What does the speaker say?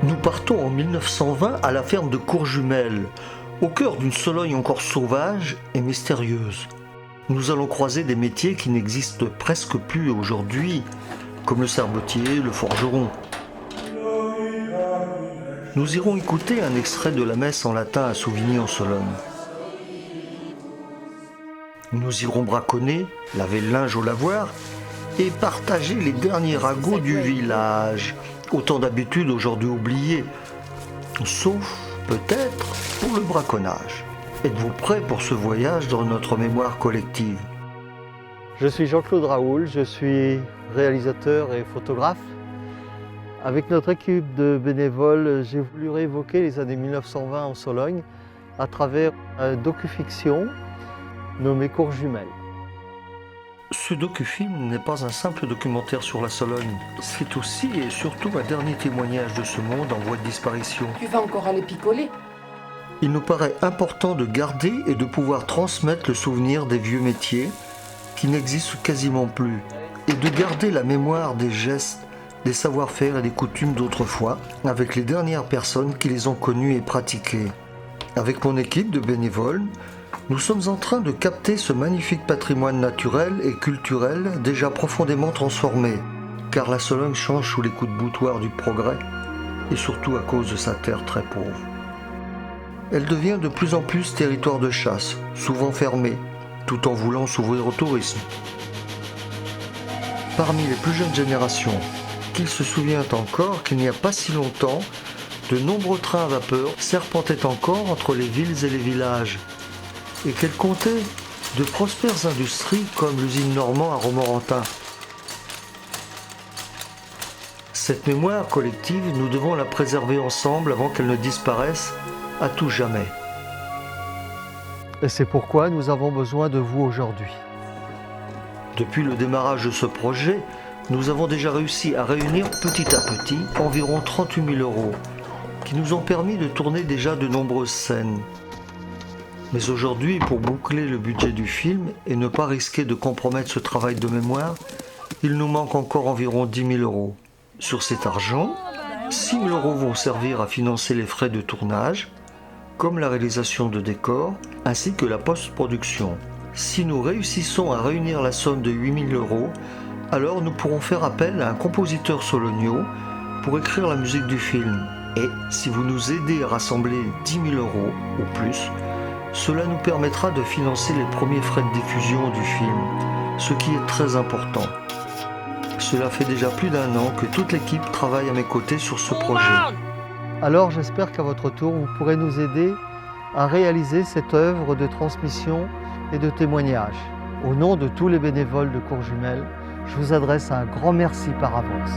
Nous partons en 1920 à la ferme de Courjumel, au cœur d'une Sologne encore sauvage et mystérieuse. Nous allons croiser des métiers qui n'existent presque plus aujourd'hui, comme le serbotier, le forgeron. Nous irons écouter un extrait de la messe en latin à Souvigny en Sologne. Nous irons braconner, laver le linge au lavoir et partager les derniers ragots du village. Autant d'habitudes aujourd'hui oubliées, sauf peut-être pour le braconnage. Êtes-vous prêts pour ce voyage dans notre mémoire collective? Je suis Jean-Claude Raoul, je suis réalisateur et photographe. Avec notre équipe de bénévoles, j'ai voulu réévoquer les années 1920 en Sologne à travers un docu-fiction nommé Courjumel. Ce docu-film n'est pas un simple documentaire sur la Sologne. C'est aussi et surtout un dernier témoignage de ce monde en voie de disparition. Tu vas encore aller picoler? Il nous paraît important de garder et de pouvoir transmettre le souvenir des vieux métiers qui n'existent quasiment plus et de garder la mémoire des gestes, des savoir-faire et des coutumes d'autrefois avec les dernières personnes qui les ont connus et pratiqués. Avec mon équipe de bénévoles, nous sommes en train de capter ce magnifique patrimoine naturel et culturel déjà profondément transformé, car la Sologne change sous les coups de boutoir du progrès et surtout à cause de sa terre très pauvre. Elle devient de plus en plus territoire de chasse, souvent fermé, tout en voulant s'ouvrir au tourisme. Parmi les plus jeunes générations, qu'il se souvient encore qu'il n'y a pas si longtemps, de nombreux trains à vapeur serpentaient encore entre les villes et les villages, et qu'elle comptait de prospères industries comme l'usine Normand à Romorantin. Cette mémoire collective, nous devons la préserver ensemble avant qu'elle ne disparaisse à tout jamais. Et c'est pourquoi nous avons besoin de vous aujourd'hui. Depuis le démarrage de ce projet, nous avons déjà réussi à réunir petit à petit environ 38 000 € qui nous ont permis de tourner déjà de nombreuses scènes. Mais aujourd'hui, pour boucler le budget du film et ne pas risquer de compromettre ce travail de mémoire, il nous manque encore environ 10 000 €. Sur cet argent, 6 000 € vont servir à financer les frais de tournage, comme la réalisation de décors, ainsi que la post-production. Si nous réussissons à réunir la somme de 8 000 €, alors nous pourrons faire appel à un compositeur sologno pour écrire la musique du film. Et si vous nous aidez à rassembler 10 000 € ou plus, cela nous permettra de financer les premiers frais de diffusion du film, ce qui est très important. Cela fait déjà plus d'1 an que toute l'équipe travaille à mes côtés sur ce projet. Alors j'espère qu'à votre tour, vous pourrez nous aider à réaliser cette œuvre de transmission et de témoignage. Au nom de tous les bénévoles de Courjumel, je vous adresse un grand merci par avance.